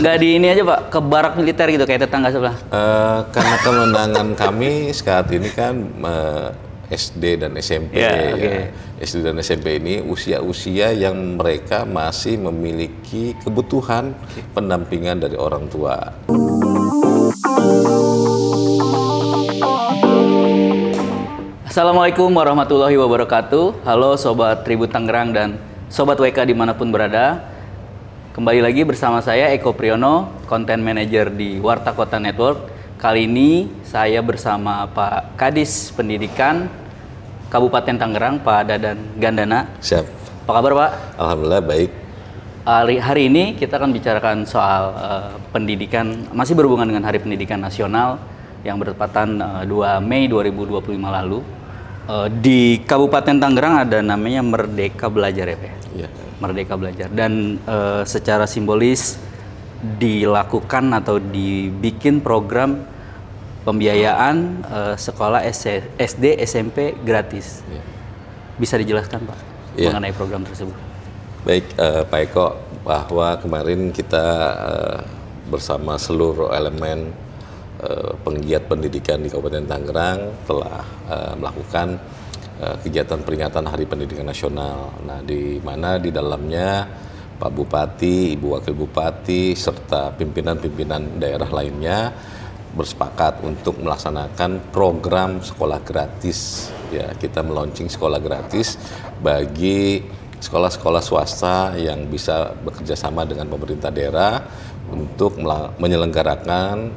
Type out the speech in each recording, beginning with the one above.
Nggak di ini aja Pak, ke barak militer gitu kayak tetangga sebelah. Karena kewenangan kami saat ini kan SD dan SMP Ya, oke. SD dan SMP ini usia-usia yang mereka masih memiliki kebutuhan pendampingan dari orang tua. Assalamualaikum warahmatullahi wabarakatuh. Halo Sobat Tribun Tangerang dan Sobat WK dimanapun berada. Kembali lagi bersama saya Eko Priyono, Content Manager di Warta Kota Network. Kali ini saya bersama Pak Kadis Pendidikan Kabupaten Tangerang, Pak Dadan Gandana. Siap. Apa kabar Pak? Alhamdulillah baik. Hari ini kita akan bicarakan soal pendidikan, masih berhubungan dengan Hari Pendidikan Nasional yang bertepatan 2 Mei 2025 lalu. Di Kabupaten Tangerang ada namanya Merdeka Belajar ya Pak? Ya. Merdeka Belajar. Dan secara simbolis dilakukan atau dibikin program pembiayaan sekolah SD, SMP gratis. Ya. Bisa dijelaskan Pak mengenai program tersebut? Baik Pak Eko, bahwa kemarin kita bersama seluruh elemen penggiat pendidikan di Kabupaten Tangerang telah melakukan kegiatan peringatan Hari Pendidikan Nasional. Nah, di mana di dalamnya Pak Bupati, Ibu Wakil Bupati, serta pimpinan-pimpinan daerah lainnya bersepakat untuk melaksanakan program sekolah gratis. Ya, kita melaunching sekolah gratis bagi sekolah-sekolah swasta yang bisa bekerja sama dengan pemerintah daerah untuk menyelenggarakan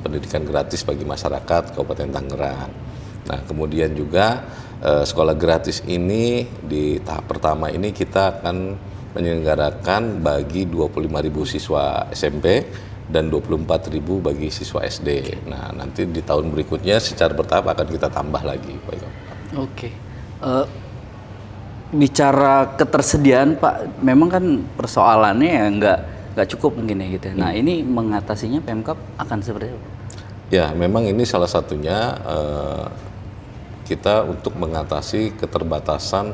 pendidikan gratis bagi masyarakat Kabupaten Tangerang. Nah, kemudian juga sekolah gratis ini di tahap pertama ini kita akan menyelenggarakan bagi 25.000 siswa SMP dan 24.000 bagi siswa SD. Nah, nanti di tahun berikutnya secara bertahap akan kita tambah lagi, Pak. Oke. Bicara ketersediaan Pak, memang kan persoalannya ya nggak cukup mungkin ya gitu. Nah, ini mengatasinya Pemkab akan seperti apa? Ya, memang ini salah satunya kita untuk mengatasi keterbatasan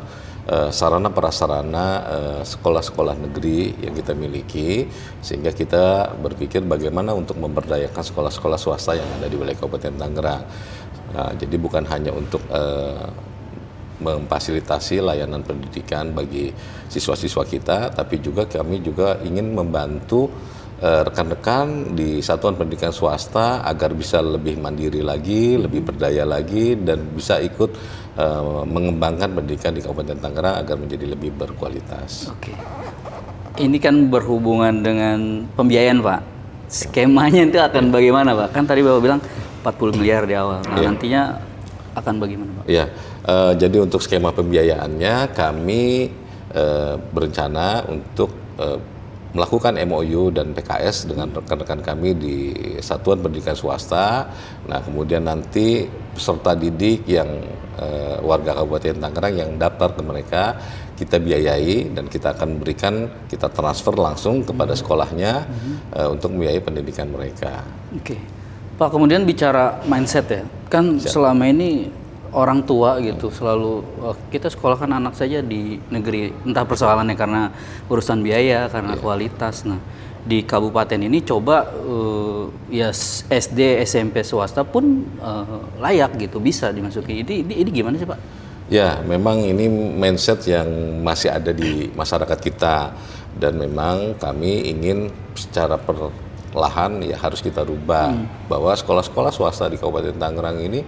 sarana prasarana sekolah-sekolah negeri yang kita miliki, sehingga kita berpikir bagaimana untuk memberdayakan sekolah-sekolah swasta yang ada di wilayah Kabupaten Tangerang. Nah, jadi bukan hanya untuk memfasilitasi layanan pendidikan bagi siswa-siswa kita, tapi juga kami juga ingin membantu rekan-rekan di satuan pendidikan swasta agar bisa lebih mandiri lagi, lebih berdaya lagi, dan bisa ikut mengembangkan pendidikan di Kabupaten Tangerang agar menjadi lebih berkualitas. Oke. Ini kan berhubungan dengan pembiayaan Pak. Skemanya itu akan bagaimana Pak? Kan tadi Bapak bilang 40 miliar di awal. Nah, nantinya akan bagaimana Pak? Iya, jadi untuk skema pembiayaannya kami berencana untuk melakukan MOU dan PKS dengan rekan-rekan kami di Satuan Pendidikan Swasta. Nah, kemudian nanti peserta didik yang warga Kabupaten Tangerang yang daftar ke mereka kita biayai dan kita akan berikan, kita transfer langsung kepada sekolahnya untuk membiayai pendidikan mereka. Oke. Pak, kemudian bicara mindset ya, kan selama ini orang tua gitu selalu kita sekolahkan anak saja di negeri, entah persoalannya karena urusan biaya, karena kualitas. Nah, di kabupaten ini coba ya SD, SMP swasta pun layak gitu bisa dimasuki. Ini gimana sih Pak? Ya, memang ini mindset yang masih ada di masyarakat kita, dan memang kami ingin secara perlahan ya harus kita rubah bahwa sekolah-sekolah swasta di Kabupaten Tangerang ini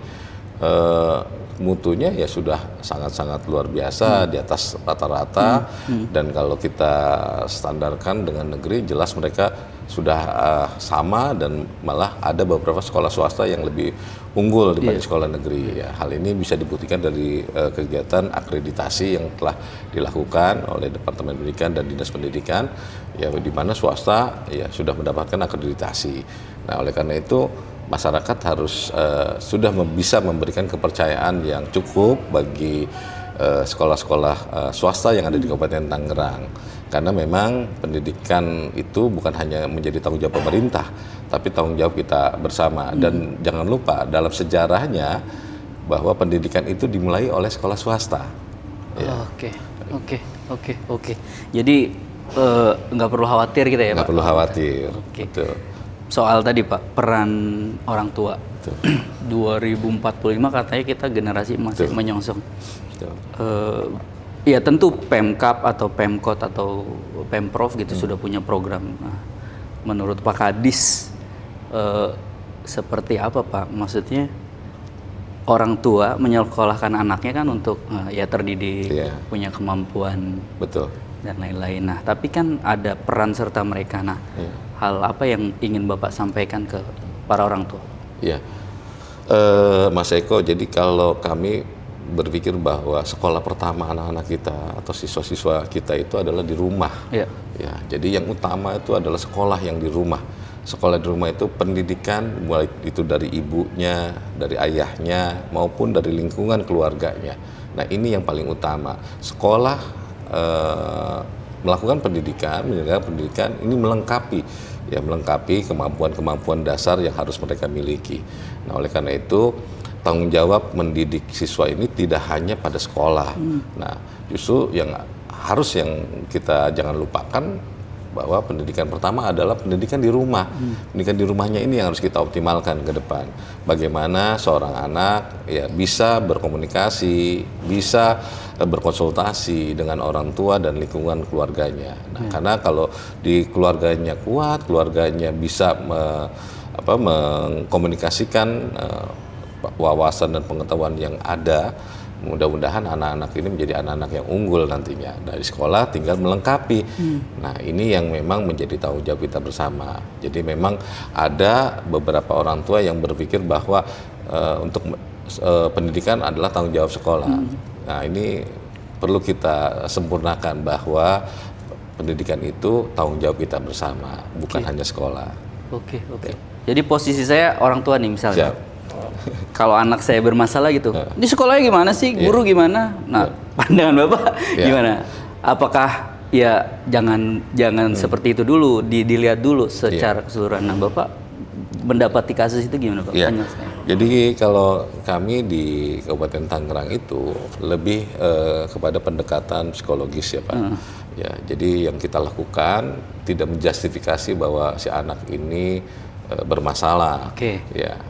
mutunya ya sudah sangat-sangat luar biasa, di atas rata-rata, dan kalau kita standarkan dengan negeri jelas mereka sudah sama, dan malah ada beberapa sekolah swasta yang lebih unggul dibanding sekolah negeri. Ya, hal ini bisa dibuktikan dari kegiatan akreditasi yang telah dilakukan oleh Departemen Pendidikan dan Dinas Pendidikan, ya di mana swasta ya sudah mendapatkan akreditasi. Nah, oleh karena itu masyarakat harus sudah bisa memberikan kepercayaan yang cukup bagi sekolah-sekolah swasta yang ada di Kabupaten Tangerang, karena memang pendidikan itu bukan hanya menjadi tanggung jawab pemerintah, tapi tanggung jawab kita bersama. Dan jangan lupa dalam sejarahnya bahwa pendidikan itu dimulai oleh sekolah swasta. Ya. Oke. Jadi nggak perlu khawatir gitu ya nggak Pak? perlu khawatir. Oke. Betul. Soal tadi Pak, peran orang tua. Betul. 2045 katanya kita generasi emas yang menyongsong. Betul. Ya tentu Pemkab atau Pemkot atau Pemprov gitu sudah punya program. Nah, menurut Pak Kadis seperti apa Pak? Maksudnya orang tua menyekolahkan anaknya kan untuk ya terdidik, punya kemampuan, betul, dan lain-lain. Nah, tapi kan ada peran serta mereka. Nah, hal apa yang ingin Bapak sampaikan ke para orang tua? Ya, Mas Eko. Jadi kalau kami berpikir bahwa sekolah pertama anak-anak kita atau siswa-siswa kita itu adalah di rumah. Ya. Ya, jadi yang utama itu adalah sekolah yang di rumah. Sekolah di rumah itu pendidikan mulai itu dari ibunya, dari ayahnya, maupun dari lingkungan keluarganya. Nah, ini yang paling utama. Sekolah melakukan pendidikan, menjaga pendidikan ini melengkapi kemampuan-kemampuan dasar yang harus mereka miliki. Nah, oleh karena itu tanggung jawab mendidik siswa ini tidak hanya pada sekolah. Nah, justru yang kita jangan lupakan bahwa pendidikan pertama adalah pendidikan di rumah. Pendidikan di rumahnya ini yang harus kita optimalkan ke depan. Bagaimana seorang anak ya bisa berkomunikasi, bisa berkonsultasi dengan orang tua dan lingkungan keluarganya. Nah, karena kalau di keluarganya kuat, keluarganya bisa mengkomunikasikan wawasan dan pengetahuan yang ada, mudah-mudahan anak-anak ini menjadi anak-anak yang unggul nantinya. Dari sekolah tinggal melengkapi. Nah, ini yang memang menjadi tanggung jawab kita bersama. Jadi memang ada beberapa orang tua yang berpikir bahwa untuk pendidikan adalah tanggung jawab sekolah. Nah, ini perlu kita sempurnakan bahwa pendidikan itu tanggung jawab kita bersama, bukan hanya sekolah. Oke. Jadi posisi saya orang tua nih misalnya. Siap. Kalau anak saya bermasalah gitu, di sekolahnya gimana sih, guru gimana? Nah, pandangan Bapak gimana? Apakah ya jangan seperti itu dulu, dilihat dulu secara keseluruhan. Nah, Bapak mendapati kasus itu gimana Pak? Jadi kalau kami di Kabupaten Tangerang itu lebih kepada pendekatan psikologis ya Pak. Ya, jadi yang kita lakukan tidak menjustifikasi bahwa si anak ini bermasalah. Ya.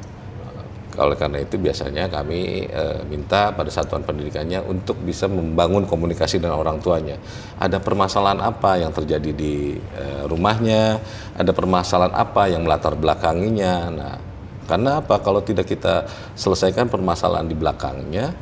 Oleh karena itu biasanya kami minta pada satuan pendidikannya untuk bisa membangun komunikasi dengan orang tuanya. Ada permasalahan apa yang terjadi di rumahnya, ada permasalahan apa yang melatar belakanginya. Nah, karena apa? Kalau tidak kita selesaikan permasalahan di belakangnya,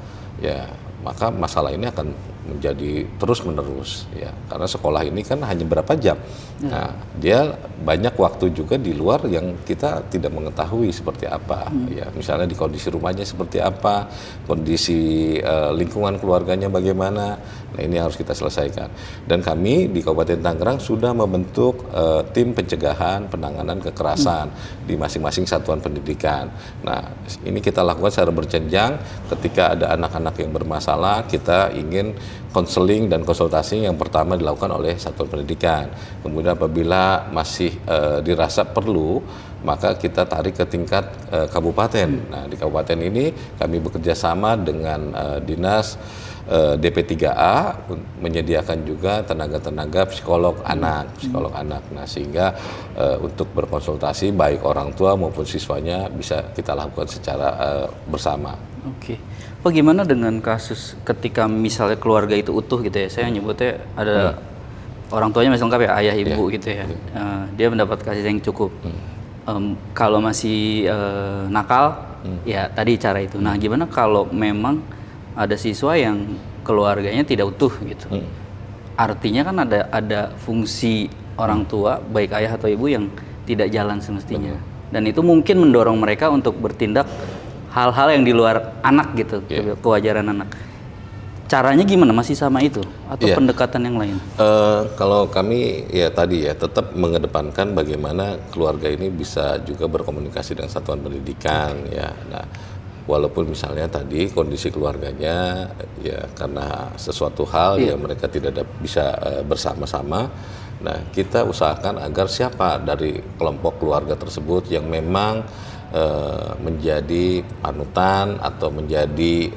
ya maka masalah ini akan menjadi terus menerus ya, karena sekolah ini kan hanya berapa jam. Nah, dia banyak waktu juga di luar yang kita tidak mengetahui seperti apa ya, misalnya di kondisi rumahnya seperti apa, kondisi lingkungan keluarganya bagaimana. Nah, ini harus kita selesaikan. Dan kami di Kabupaten Tangerang sudah membentuk tim pencegahan penanganan kekerasan di masing-masing satuan pendidikan. Nah, ini kita lakukan secara berjenjang. Ketika ada anak-anak yang bermasalah, kita ingin konseling dan konsultasi yang pertama dilakukan oleh satuan pendidikan. Kemudian apabila masih dirasa perlu, maka kita tarik ke tingkat kabupaten. Nah, di kabupaten ini kami bekerja sama dengan dinas DP3A menyediakan juga tenaga-tenaga psikolog anak. Nah, sehingga untuk berkonsultasi baik orang tua maupun siswanya bisa kita lakukan secara bersama. Oke. Bagaimana dengan kasus ketika misalnya keluarga itu utuh gitu ya? Saya nyebutnya ada orang tuanya masih lengkap ya, ayah ibu gitu ya. Dia mendapat kasih sayang cukup. Kalau masih nakal, ya tadi cara itu. Nah, gimana kalau memang ada siswa yang keluarganya tidak utuh gitu? Artinya kan ada fungsi orang tua, baik ayah atau ibu yang tidak jalan semestinya. Dan itu mungkin mendorong mereka untuk bertindak hal-hal yang di luar anak gitu, kewajaran anak. Caranya gimana? Masih sama itu atau pendekatan yang lain? Kalau kami ya tadi ya tetap mengedepankan bagaimana keluarga ini bisa juga berkomunikasi dengan satuan pendidikan ya. Nah, walaupun misalnya tadi kondisi keluarganya ya karena sesuatu hal ya mereka tidak bisa bersama-sama. Nah, kita usahakan agar siapa dari kelompok keluarga tersebut yang memang menjadi panutan atau menjadi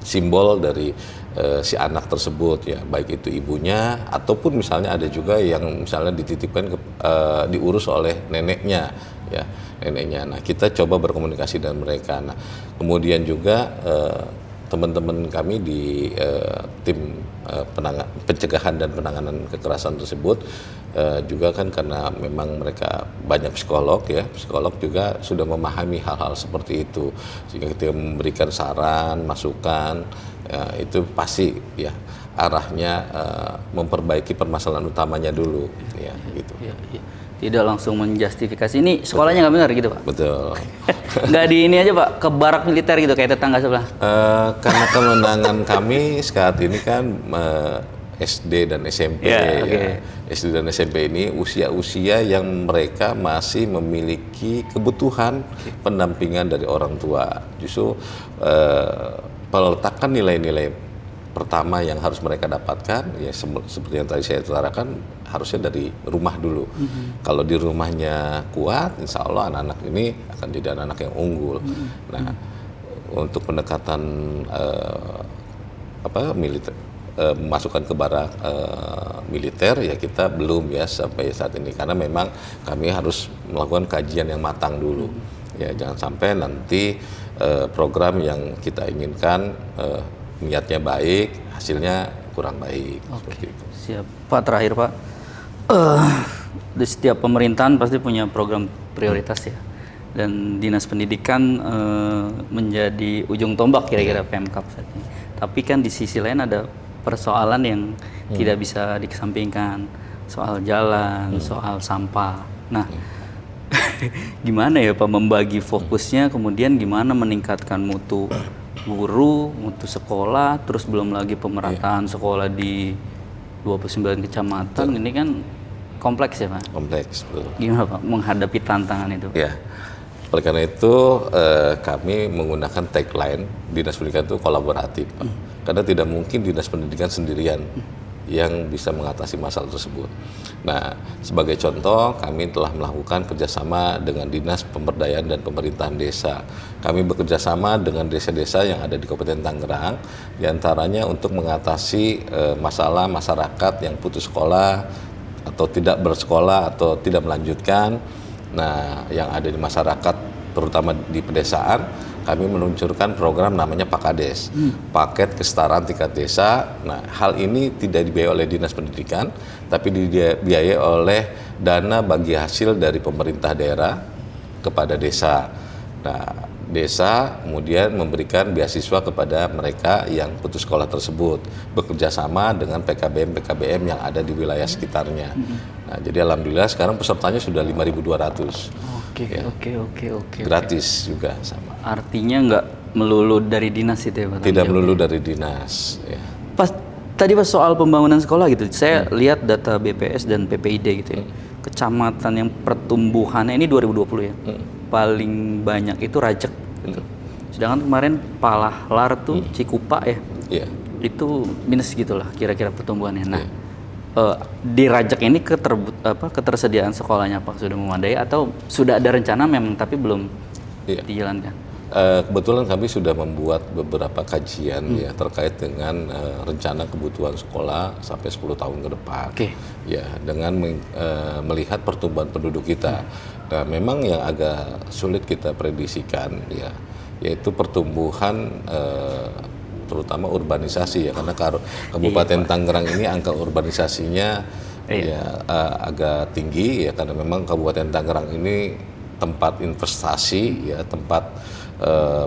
simbol dari si anak tersebut ya, baik itu ibunya ataupun misalnya ada juga yang misalnya dititipkan diurus oleh neneknya ya, neneknya. Nah, kita coba berkomunikasi dengan mereka. Nah, kemudian juga teman-teman kami di tim pencegahan dan penanganan kekerasan tersebut juga kan karena memang mereka banyak psikolog ya, psikolog juga sudah memahami hal-hal seperti itu, sehingga kita memberikan saran, masukan ya, itu pasti ya arahnya memperbaiki permasalahan utamanya dulu ya gitu. Ya, ya. Tidak langsung menjustifikasi ini sekolahnya nggak benar gitu Pak? Betul. Nggak di ini aja Pak, ke barak militer gitu kayak tetangga sebelah? Karena kewenangan kami saat ini kan SD dan SMP Ya, ya. SD dan SMP ini usia-usia yang mereka masih memiliki kebutuhan pendampingan dari orang tua. Justru peletakan nilai-nilai pertama yang harus mereka dapatkan ya seperti yang tadi saya utarakan, harusnya dari rumah dulu. Kalau di rumahnya kuat, insya Allah anak-anak ini akan jadi anak-anak yang unggul. Nah, untuk pendekatan militer, masukkan ke barak militer ya kita belum ya sampai saat ini, karena memang kami harus melakukan kajian yang matang dulu. Ya, jangan sampai nanti program yang kita inginkan niatnya baik, hasilnya kurang baik. Seperti itu. Siap. Pak, terakhir Pak, di setiap pemerintahan pasti punya program prioritas ya, dan dinas pendidikan menjadi ujung tombak kira-kira Pemkab saat ini. Tapi kan di sisi lain ada persoalan yang tidak bisa dikesampingkan, soal jalan, soal sampah. Nah, gimana ya Pak membagi fokusnya, kemudian gimana meningkatkan mutu guru, mutu sekolah, terus belum lagi pemerataan sekolah di 29 kecamatan, ini kan kompleks ya Pak? Kompleks, betul. Gimana Pak menghadapi tantangan itu? Ya, oleh karena itu kami menggunakan tagline Dinas Pendidikan itu kolaboratif, Pak. Karena tidak mungkin Dinas Pendidikan sendirian yang bisa mengatasi masalah tersebut. Nah, sebagai contoh, kami telah melakukan kerjasama dengan Dinas Pemberdayaan dan Pemerintahan Desa. Kami bekerjasama dengan desa-desa yang ada di Kabupaten Tangerang, diantaranya untuk mengatasi masalah masyarakat yang putus sekolah atau tidak bersekolah atau tidak melanjutkan. Nah, yang ada di masyarakat, terutama di pedesaan, kami meluncurkan program namanya Pakades, Paket Kesetaraan Tingkat Desa. Nah, hal ini tidak dibiayai oleh Dinas Pendidikan, tapi dibiayai oleh dana bagi hasil dari pemerintah daerah kepada desa. Nah, desa kemudian memberikan beasiswa kepada mereka yang putus sekolah tersebut, bekerja sama dengan PKBM yang ada di wilayah sekitarnya. Nah, jadi alhamdulillah sekarang pesertanya sudah 5.200. Oke. Gratis juga sama. Artinya nggak melulu dari dinas itu ya Pak? Tidak melulu dari dinas. Ya. Tadi pas soal pembangunan sekolah gitu, saya lihat data BPS dan PPID gitu ya. Kecamatan yang pertumbuhannya ini 2020 ya, paling banyak itu Rajek gitu. Sedangkan kemarin Palahlar tuh Cikupa ya, itu minus gitulah kira-kira pertumbuhannya. Nah, di Rajek ini ketersediaan sekolahnya Pak sudah memadai atau sudah ada rencana memang tapi belum dijalankan? Kebetulan kami sudah membuat beberapa kajian ya terkait dengan rencana kebutuhan sekolah sampai 10 tahun ke depan. Ya, dengan melihat pertumbuhan penduduk kita. Nah, memang yang agak sulit kita prediksikan ya, yaitu pertumbuhan terutama urbanisasi ya, karena Kabupaten Tangerang ini angka urbanisasinya agak tinggi ya, karena memang Kabupaten Tangerang ini tempat investasi ya, tempat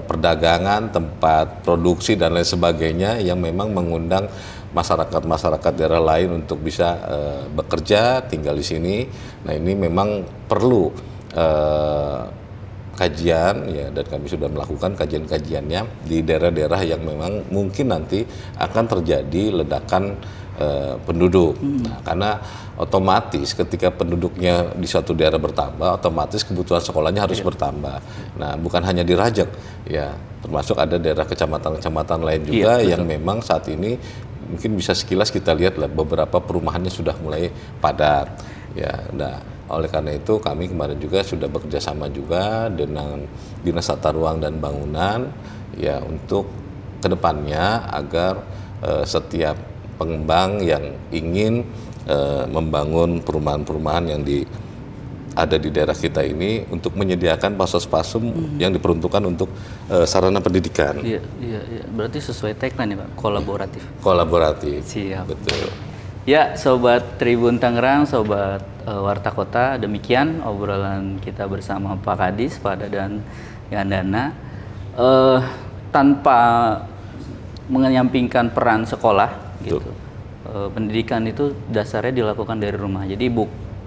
perdagangan, tempat produksi dan lain sebagainya yang memang mengundang masyarakat daerah lain untuk bisa bekerja, tinggal di sini. Nah, ini memang perlu kajian ya, dan kami sudah melakukan kajian-kajiannya di daerah-daerah yang memang mungkin nanti akan terjadi ledakan penduduk. Nah, karena otomatis ketika penduduknya di suatu daerah bertambah, otomatis kebutuhan sekolahnya harus bertambah. Nah, bukan hanya di Rajek ya, termasuk ada daerah kecamatan-kecamatan lain juga yang memang saat ini mungkin bisa sekilas kita lihat lah beberapa perumahannya sudah mulai padat ya. Nah, oleh karena itu kami kemarin juga sudah bekerja sama juga dengan Dinas Tata Ruang dan Bangunan ya, untuk kedepannya agar setiap pengembang yang ingin membangun perumahan-perumahan yang ada di daerah kita ini untuk menyediakan pasos-pasum yang diperuntukkan untuk sarana pendidikan. Iya. Berarti sesuai tagline ya Pak, kolaboratif. Kolaboratif. Siap. Betul. Ya, Sobat Tribun Tangerang, Sobat Warta Kota, demikian obrolan kita bersama Pak Kadis, Pak Dadan Yandana. Tanpa menyampingkan peran sekolah, gitu. Pendidikan itu dasarnya dilakukan dari rumah. Jadi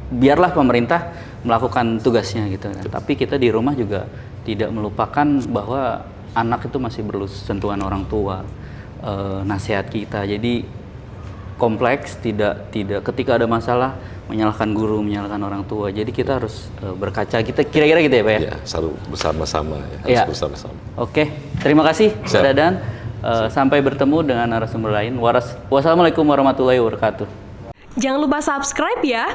biarlah pemerintah melakukan tugasnya gitu kan. Tapi kita di rumah juga tidak melupakan bahwa anak itu masih perlu sentuhan orang tua, nasihat kita. Jadi kompleks, tidak ketika ada masalah menyalahkan guru, menyalahkan orang tua. Jadi kita harus berkaca, kita kira-kira gitu ya Pak ya? Ya, selalu bersama-sama ya, harus bersama-sama. Oke, terima kasih Pak Dadan. Sampai bertemu dengan narasumber lain. Wassalamualaikum warahmatullahi wabarakatuh. Jangan lupa subscribe ya.